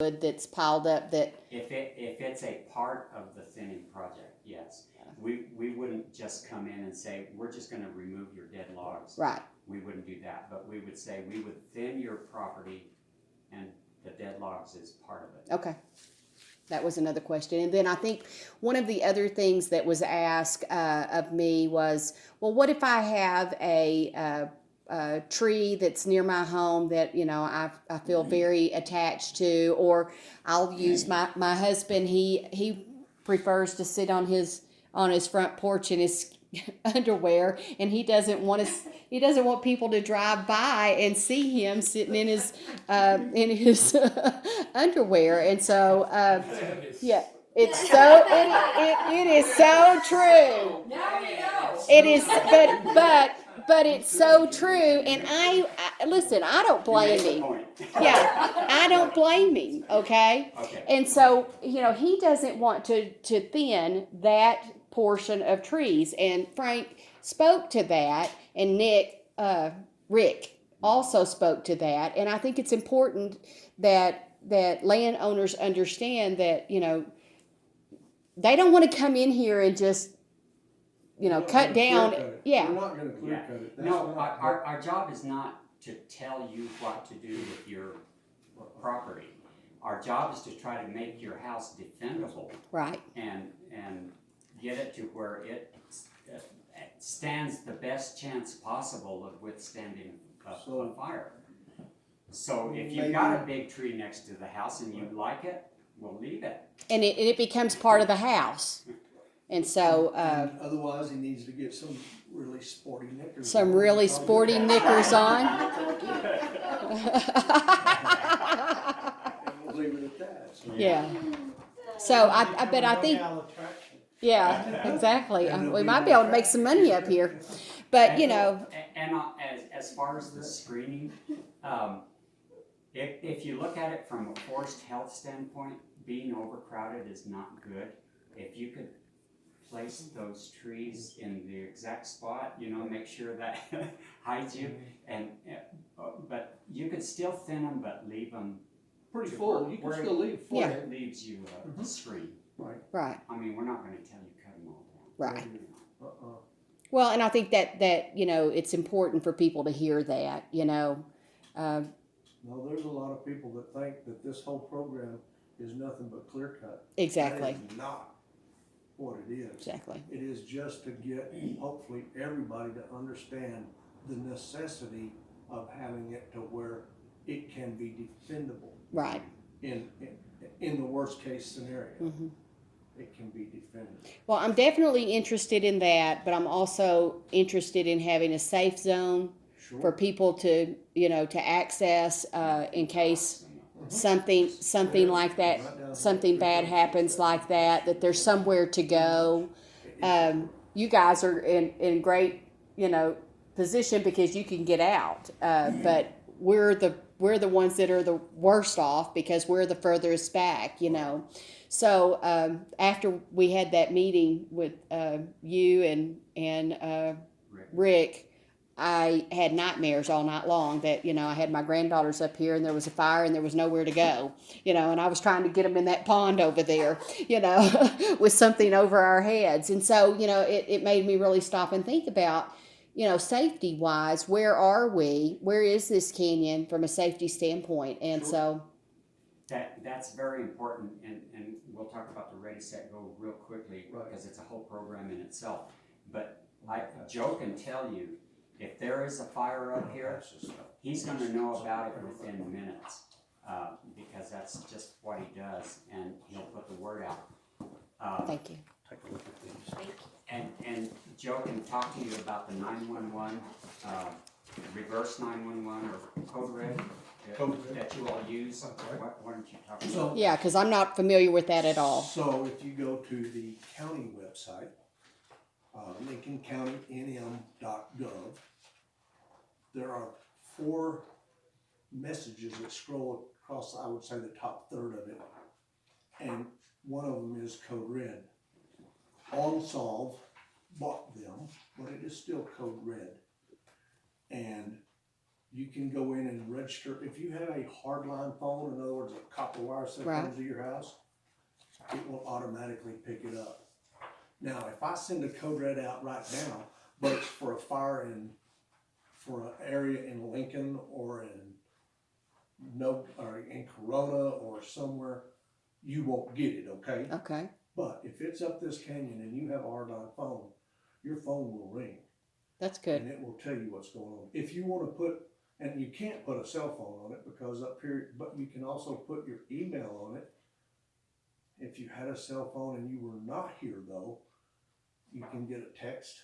wood that's piled up that. If it's a part of the thinning project, yes. We wouldn't just come in and say, we're just gonna remove your dead logs. Right. We wouldn't do that, but we would say, we would thin your property and the dead logs is part of it. Okay. That was another question. And then I think one of the other things that was asked of me was, well, what if I have a tree that's near my home that, you know, I feel very attached to, or I'll use my husband, he prefers to sit on his front porch in his underwear, and he doesn't want people to drive by and see him sitting in his underwear. And so yeah, it's so it is so true. Now we know. It is, but it's so true. And I listen, I don't blame him. Yeah, I don't blame him. Okay. And so, you know, he doesn't want to thin that portion of trees, and Frank spoke to that, and Rick also spoke to that. And I think it's important that landowners understand that, you know, they don't want to come in here and just, you know, cut down. Yeah. We're not going to clear cut it. No, our job is not to tell you what to do with your property. Our job is to try to make your house defendable. Right. And get it to where it stands the best chance possible of withstanding a fire. So if you've got a big tree next to the house and you like it, we'll leave it. And it becomes part of the house. And so and otherwise he needs to get some really sporty knickers. Some really sporty knickers on. And we'll leave it at that. So. Yeah. So I think. Yeah, exactly. We might be able to make some money up here, but you know. And as far as the screening, if you look at it from a forest health standpoint, being overcrowded is not good. If you could place those trees in the exact spot, you know, make sure that hides you, but you could still thin them, but leave them pretty full. You can still leave full. Where it leaves you a screen. Right. I mean, we're not going to tell you cut them all down. Right. Well, and I think that you know, it's important for people to hear that, you know. No, there's a lot of people that think that this whole program is nothing but clear cut. Exactly. That is not what it is. Exactly. It is just to get, hopefully, everybody to understand the necessity of having it to where it can be defendable. Right. In the worst case scenario. Mm-hmm. It can be defended. Well, I'm definitely interested in that, but I'm also interested in having a safe zone for people to, you know, to access in case something like that, something bad happens like that there's somewhere to go. You guys are in great, you know, position because you can get out, but we're the ones that are the worst off because we're the furthest back, you know. So after we had that meeting with you and Rick, I had nightmares all night long that, you know, I had my granddaughters up here and there was a fire and there was nowhere to go, you know, and I was trying to get them in that pond over there, you know, with something over our heads. And so, you know, it made me really stop and think about, you know, safety wise, where are we? Where is this canyon from a safety standpoint? And so that's very important, and we'll talk about the Ready, Set, Go real quickly because it's a whole program in itself. But Joe can tell you, if there is a fire up here, he's going to know about it within minutes because that's just what he does, and he'll put the word out. thank you. Take a look at these. Thank you. And Joe can talk to you about the 911, reverse 911 or code red that you all use. Why don't you talk about Yeah, because I'm not familiar with that at all. So if you go to the county website, lincolncountynm.gov, there are 4 messages that scroll across, I would say, the top third of it. And one of them is code red. OnSolve bought them, but it is still code red. And you can go in and register. If you have a hardline phone, in other words, a copper wire that Right. comes to your house, it will automatically pick it up. Now, if I send a code red out right now, but it's for a fire for an area in Lincoln or in Corona or somewhere, you won't get it, okay? Okay. But if it's up this canyon and you have a hardline phone, your phone will ring. That's good. And it will tell you what's going on. If you want to put, and you can't put a cell phone on it because up here, but you can also put your email on it. If you had a cell phone and you were not here though, you can get a text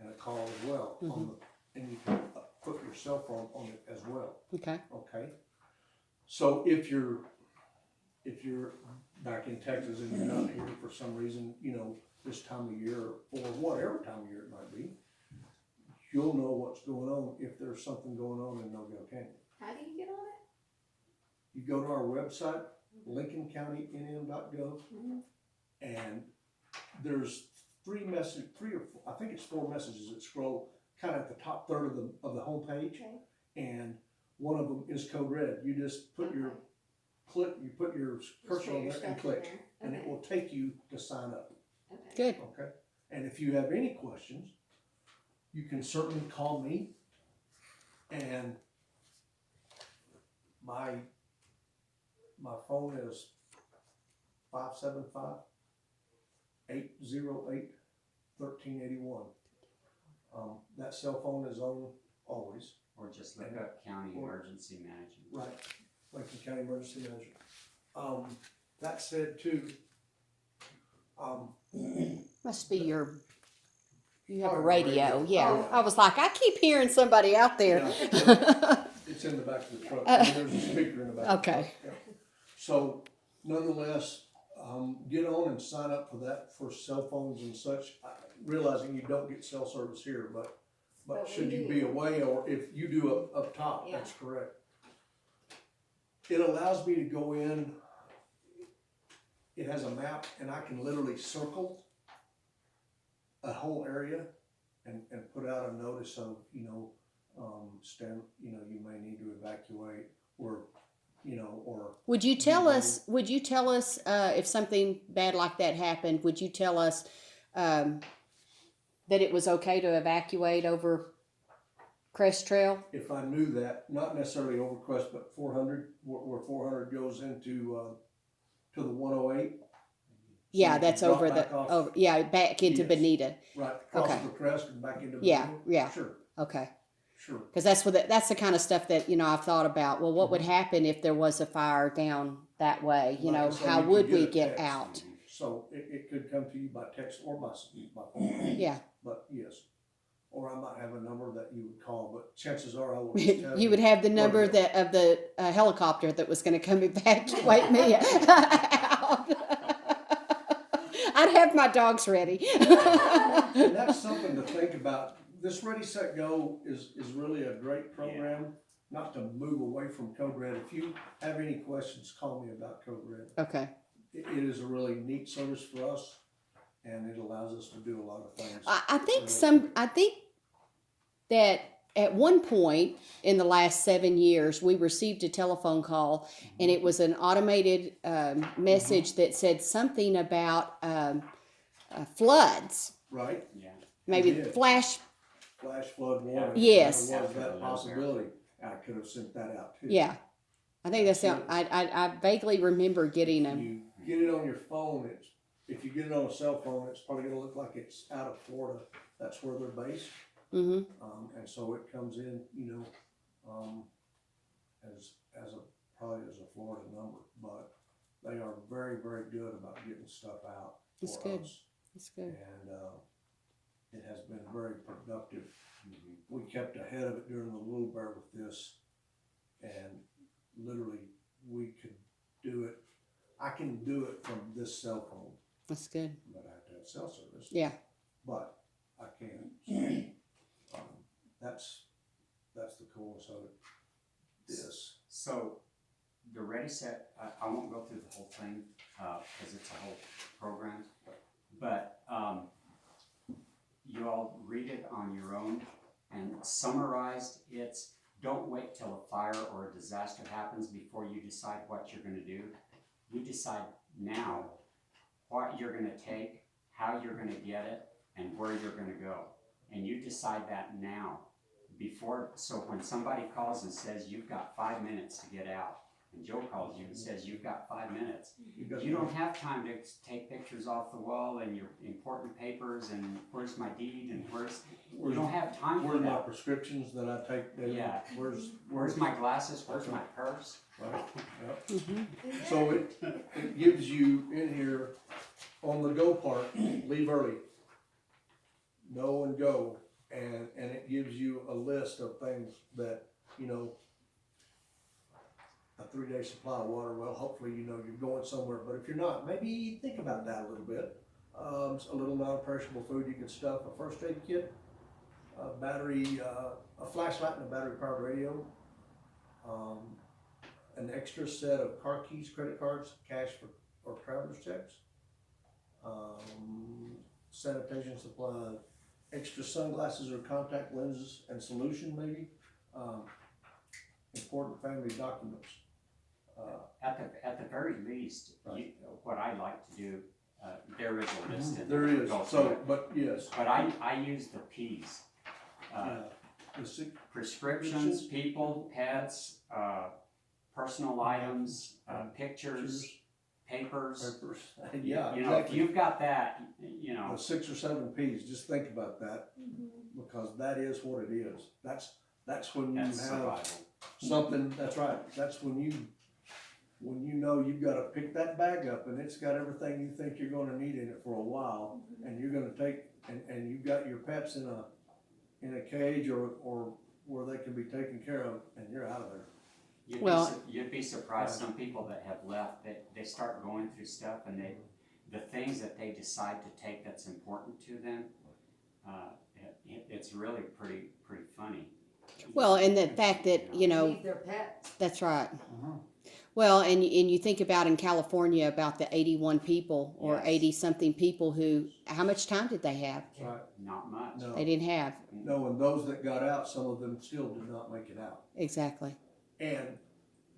and a call as well on the, and you can put your cell phone on it as well. Okay. Okay. So if you're back in Texas and you're not here for some reason, you know, this time of year or whatever time of year it might be, you'll know what's going on if there's something going on in Nogal Canyon. How do you get on You go to our website, lincolncountynm.gov, and there's I think it's 4 messages that scroll kind of at the top third of the homepage, Okay. and one of them is code red. You just put your cursor on there and click, and it will take you to sign up. Okay. Good. Okay, and if you have any questions, you can certainly call me, and my phone is 575-808-1381. That cell phone is on always. Or just look up County Emergency Management. Right, Lincoln County Emergency Management. That said too, Must be you have a Oh, radio. radio. Yeah. Oh. I was like, I keep hearing somebody out there. Yeah. It's in the back of the truck, and there's a speaker in the back. Okay. Yeah. So nonetheless, get on and sign up for that for cell phones and such, realizing you don't get cell service here, but But we should you do. be away, or if you do up top, Yeah. that's correct. It allows me to go in, it has a map, and I can literally circle a whole area and put out a notice of, you may need to evacuate, or, or. Would you tell us if something bad like that happened? Would you tell us that it was okay to evacuate over Crest Trail? If I knew that, not necessarily over Crest, but 400, where 400 goes into to the 108. Yeah, you that's can drop over back off. back into Yes. Bonita. Right, across Okay. the crest and back into. Yeah, Bonita. yeah. Sure, Okay. sure. Because that's the kind of stuff that I've thought about. Well, what would happen if there was a fire down that way? Right, so How you could would get we a get text. out? So it could come to you by text or by phone. Yeah, But yes, or I might have a number that you would call, but chances are I will just tell you would have the where number to go. of the helicopter that was going to come evacuate me out. I'd have my dogs ready. And that's something to think about. This Ready, Set, Go is really a great program, not to move away from Code Red. If you have any questions, call me about Code Red. Okay. It is a really neat service for us, and it allows us to do a lot of things. I think that at one point in the last 7 years, we received a telephone call, and it was an automated message that said something about floods, Right? Yeah. maybe did. flash. Flash flood warning. Yes. There was that possibility. I could have sent that out too. Yeah, I think that's. Absolutely. I vaguely remember getting them. You get it on your phone. If you get it on a cell phone, it's probably going to look like it's out of Florida. That's where they're based. Mm-hmm. And so it comes in, probably as a Florida number, but they are very, very good about getting stuff out That's for good. us. That's good. And it has been very productive. We kept ahead of it during the Little Bear with this, and literally we could do it. I can do it from this cell phone, That's good. but I have to have cell service. Yeah. But I can. So, that's the coolness of it. This. So the Ready Set, I won't go through the whole thing because it's a whole program, but you all read it on your own, and summarized, it's don't wait till a fire or a disaster happens before you decide what you're gonna do. You decide now what you're gonna take, how you're gonna get it, and where you're gonna go. And you decide that now, before, so when somebody calls and says, you've got 5 minutes to get out, and Joe calls you and says, you've got 5 minutes, you don't have time to take pictures off the wall and your important papers and where's my deed and you don't have time for Where's my that. prescriptions that I take daily? Yeah. Where's my glasses, where's my purse? Right, yep. Mhm. So it gives you in here, on the go part, leave early. Know and go, and it gives you a list of things that, you know, a 3-day supply of water, well, hopefully you know you're going somewhere, but if you're not, maybe think about that a little bit. A little non-perishable food you can stuff, a first aid kit, a battery, a flashlight and a battery powered radio, an extra set of car keys, credit cards, cash or traveler's checks, sanitation supply, extra sunglasses or contact lenses and solution maybe, important family documents. At the very least, Right. what I like to do, there is a list in There is, Go so, through it. but yes. But I use the P's. Yeah. The sick, Prescriptions, people, pets, personal items, pictures, papers. papers, yeah, You know, if exactly. you've got that, you know, The 6 or 7 P's, just think about that, because that is what it is. That's when you that's have survival. something, that's right, that's when you know you've gotta pick that bag up and it's got everything you think you're gonna need in it for a while, and you're gonna take, and you've got your pets in a cage or where they can be taken care of, and you're out of there. You'd be surprised, some people that have left, they start going through stuff and the things that they decide to take that's important to them, it's really pretty funny. Well, and the fact that, you know, Leave their pets. that's right. Well, and you think about in California about the 81 people or Yes. 80 something people who, how much time did they have? That's right. Not much. No, They didn't have. no, and those that got out, some of them still did not make it out. Exactly. And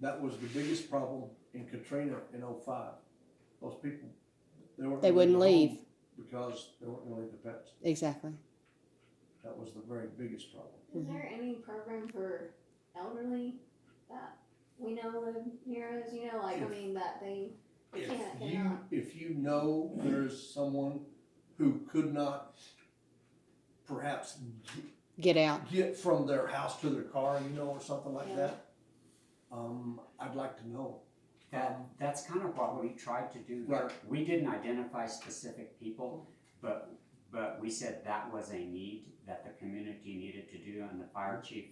that was the biggest problem in Katrina in '05. Those people, they weren't. They gonna wouldn't go leave. home because they weren't gonna leave the pets. Exactly. That was the very biggest problem. Is there any program for elderly that we know live near us? You know, like, I mean, that they cannot. If you know there's someone who could not perhaps Get out. get from their house to their car, you know, or something like Yeah. that, I'd like to know. That's kind of what we tried to do here. Right. We didn't identify specific people, but we said that was a need that the community needed to do, and the fire chief,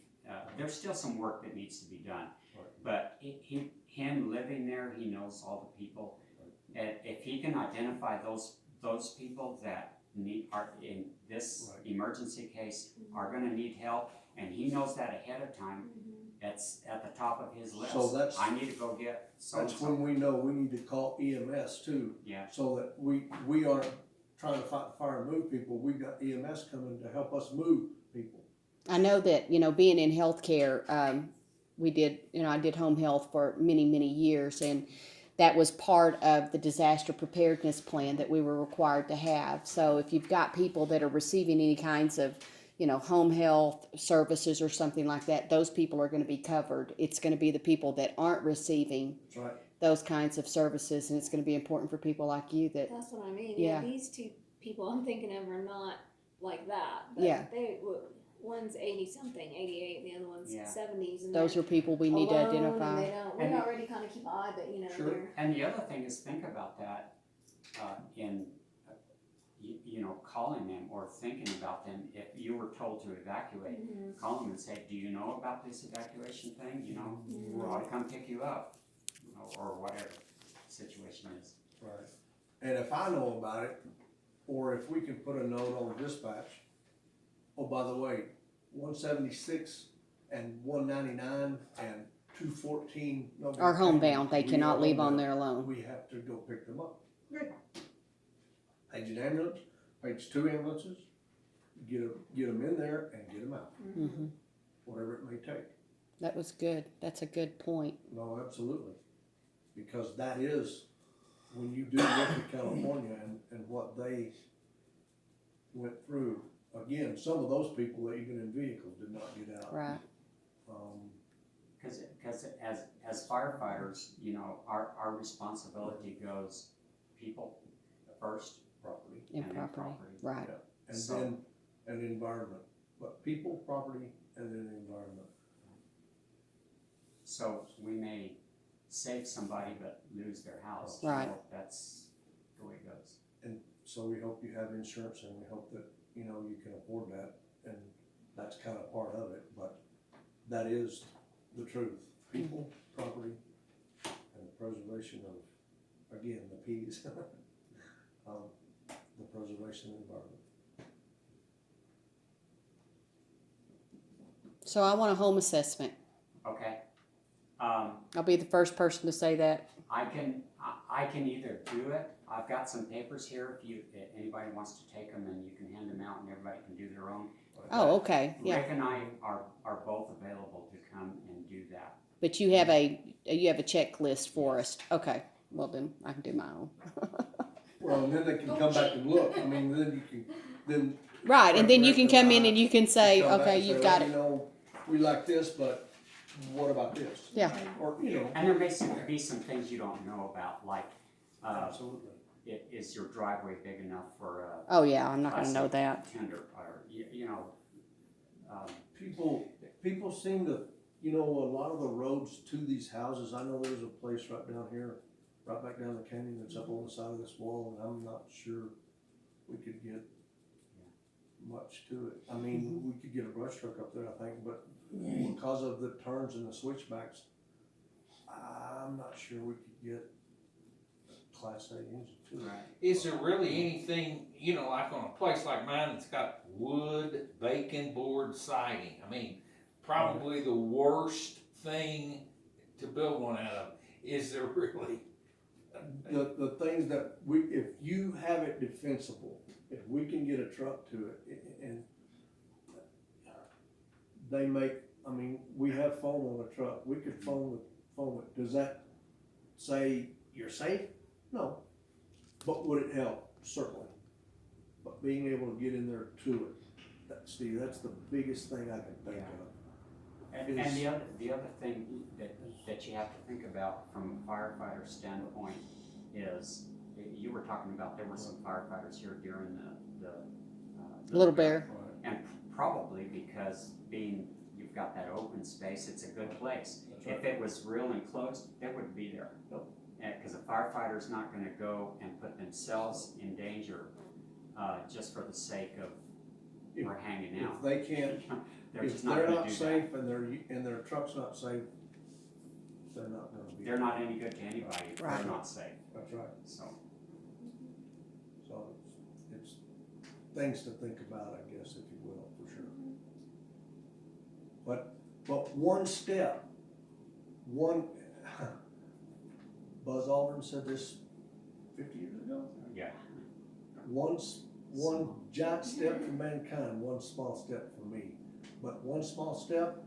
there's still some work that needs to be done. Right. But him living there, he knows all the people. And if he can identify those people that are in this Right. emergency case are gonna need help, and he knows that ahead of time, it's at the top of his list. So that's- I need to go get That's so-and-so. when we know we need to call EMS too, Yeah, so that we aren't trying to fight the fire and move people. We've got EMS coming to help us move people. I know that, you know, being in healthcare, we did, you know, I did home health for many, many years, and that was part of the disaster preparedness plan that we were required to have. So if you've got people that are receiving any kinds of, you know, home health services or something like that, those people are going to be covered. It's going to be the people that aren't receiving That's right. those kinds of services, and it's going to be important for people like you that, That's what I mean. Yeah. Yeah, these two people I'm thinking of are not like that. But Yeah. one's 80 something, 88, the other one's Yeah. 70s, and those are people we need to alone, and identify. they don't. We And- already kind of keep an eye, but you know, Sure. they're and the other thing is think about that, you know, calling them or thinking about them. If you were told to evacuate, call them and say, do you know about this evacuation thing? You know, we ought to come pick you up, you know, or whatever the situation is. Right. And if I know about it, or if we can put a note on dispatch, oh, by the way, 176 and 199 and 214. Are homebound. They we cannot are leave on homebound. there alone. We have to go pick them up. Page an ambulance, page 2 ambulances, get them in there and get them out, Mm-hmm. whatever it may take. That was good. That's a good point. No, absolutely. Because that is, when you do look at California and what they went through, again, some of those people, even in vehicles, did not get out. Right. Because as firefighters, you know, our responsibility goes people first, Property. And then property. Right. Yeah. And So- then, and environment. But people, property, and then environment. So we may save somebody but lose their house. Right. You know, that's the way it goes. So we hope you have insurance and we hope that, you know, you can afford that. And that's kind of part of it, but that is the truth. People, property, and the preservation of, again, the P's. The preservation of the environment. So I want a home assessment. Okay. I'll be the first person to say that. I can either do it. I've got some papers here. If anybody wants to take them, and you can hand them out, and everybody can do their own. Oh, okay. Yeah. Rick and I are both available to come and do that. But you have a checklist for us. Okay. Well, then I can do my own. Well, and then they can come back and look. I mean, then you can, Right, and then you can come in and you can say, come back okay, and you've say, got well, it. you know, we like this, but what about this? Yeah. Or, you know. And there may be some things you don't know about, like, Absolutely. is your driveway big enough for a Oh yeah, I'm not going to know classic that. tender, or you know, People seem to, you know, a lot of the roads to these houses, I know there's a place right down here, right back down the canyon that's up on the side of this wall, and I'm not sure we could get much to it. I mean, we could get a brush truck up there, I think, but because of the turns and the switchbacks, I'm not sure we could get a Class A engine to it. right. Is there really anything, you know, like on a place like mine that's got wood, bacon board siding? I mean, probably the worst thing to build one out of. Is there really? The things that if you have it defensible, if we can get a truck to it, and they make, I mean, we have foam on the truck, we could foam it, does that say you're safe? No, but would it help? Certainly. But being able to get in there to it, Steve, that's the biggest thing I can think of. And the other thing that you have to think about from a firefighter standpoint is, you were talking about there were some firefighters here during the Little Bear. and probably because you've got that open space, it's a good place. If it was real enclosed, they wouldn't be there. Because a firefighter's not going to go and put themselves in danger just for the sake of we're hanging out. If they can't, They're if just not they're going to not do safe and their truck's not safe, they're not gonna be. They're not any good to anybody if Right. they're not safe. That's right. So, So it's things to think about, I guess, if you will, for sure. But one step, Buzz Aldrin said this 50 years ago. yeah. One giant step for mankind, one small step for me. But one small step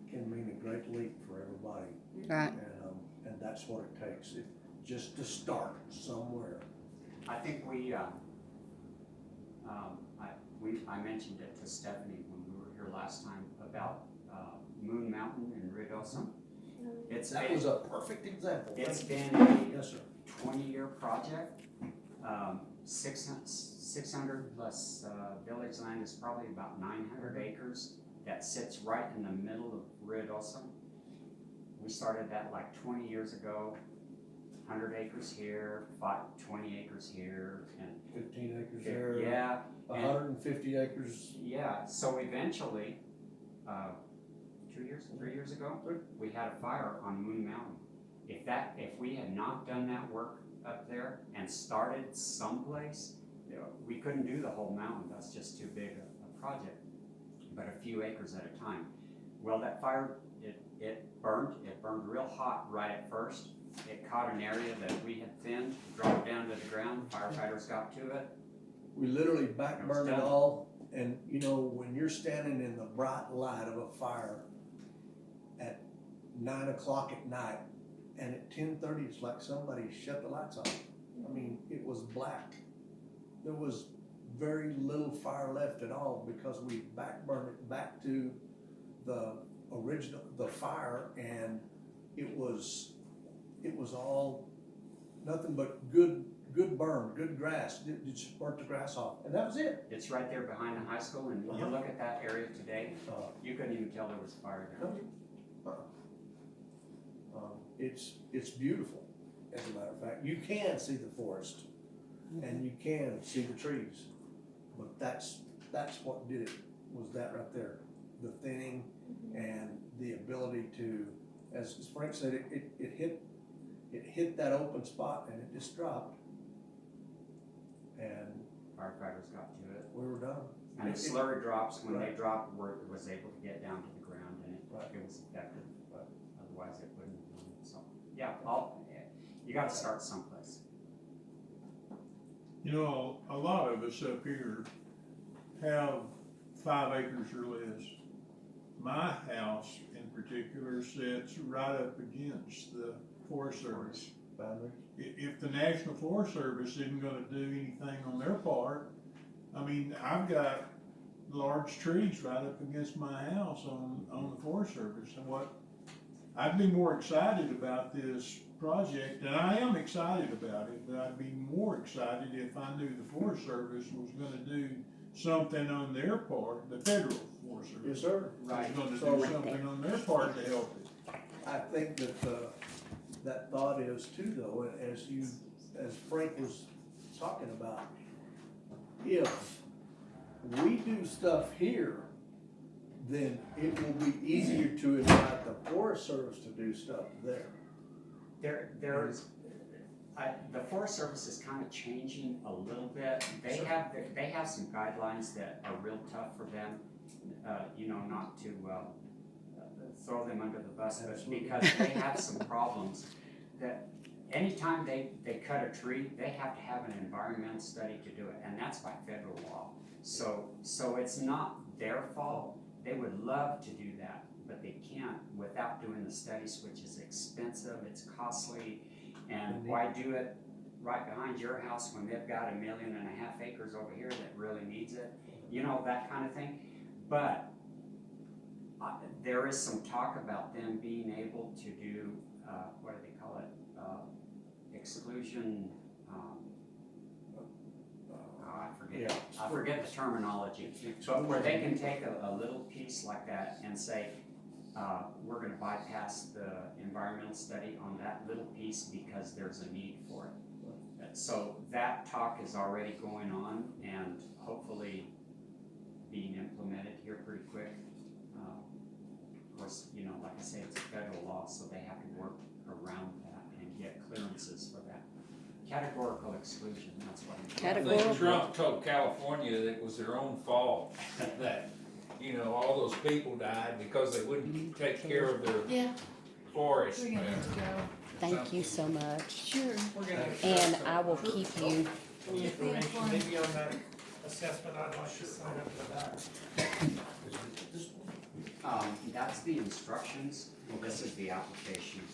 can mean a great leap for everybody. Right. And that's what it takes, just to start somewhere. I think I mentioned it to Stephanie when we were here last time about Moon Mountain in Ruidoso. That was a perfect example. It's Thank been you. Yes, sir. 20-year project. 600 plus village land is probably about 900 acres that sits right in the middle of Ruidoso. We started that like 20 years ago. 100 acres here, 20 acres here, and 15 acres there. yeah, 150 acres. yeah. So eventually, 3 years ago, we had a fire on Moon Mountain. If we had not done that work up there and started someplace, we couldn't do the whole mountain. That's just too big a project. But a few acres at a time. Well, that fire, it burned real hot right at first. It caught an area that we had thinned, dropped down to the ground. Firefighters got to it. We literally backburned it done. all, and you know, when you're standing in the bright light of a fire at 9 o'clock at night, and at 10:30, it's like somebody shut the lights off. I mean, it was black. There was very little fire left at all because we backburned it back to the original, the fire, and it was all nothing but good burn, good grass. It just burnt the grass off, and that was it. It's right there behind the high school, and you look at that area today, you couldn't even tell there was a fire there. It's beautiful, as a matter of fact. You can see the forest, and you can see the trees, but that's what did it, was that right there. The thinning and the ability to, as Frank said, it hit that open spot and it just dropped. And Firefighters got to it. we were done. And the slurry drops, when they Right. dropped, was able to get down to the ground, and Right. it was effective, but otherwise it wouldn't have been. So, yeah, you gotta start someplace. You know, a lot of us up here have 5 acres or less. My house in particular sits right up against the Forest Service. Boundary. If the National Forest Service isn't gonna do anything on their part, I mean, I've got large trees right up against my house on the Forest Service, and I'd be more excited about this project, and I am excited about it, but I'd be more excited if I knew the Forest Service was gonna do something on their part, the federal Forest Service. Yes, sir. Was gonna So- do something on their part to help it. I think that, that thought is too, though, as Frank was talking about, if we do stuff here, then it will be easier to invite the Forest Service to do stuff there. The Forest Service is kind of changing a little bit. They have some guidelines that are real tough for them, not to throw them under the bus, but because they have some problems that anytime they cut a tree, they have to have an environmental study to do it, and that's by federal law. So it's not their fault. They would love to do that, but they can't without doing the studies, which is expensive, it's costly, and why do it right behind your house when they've got 1.5 million acres over here that really needs it? That kind of thing. But there is some talk about them being able to do, what do they call it? Exclusion, I forget the terminology, but where they can take a little piece like that and say, we're gonna bypass the environmental study on that little piece because there's a need for it. So that talk is already going on and hopefully being implemented here pretty quick. Of course, like I say, it's a federal law, so they have to work around that and get clearances for that. Categorical exclusion, that's what I'm I Categorical. think Trump told California that it was their own fault, that, all those people died because they wouldn't take care of their forest. We're gonna have to go. Thank you so much. Sure. And I will keep you. Any information, maybe on that assessment, I'd like to sign up for that. That's the instructions, and this is the application.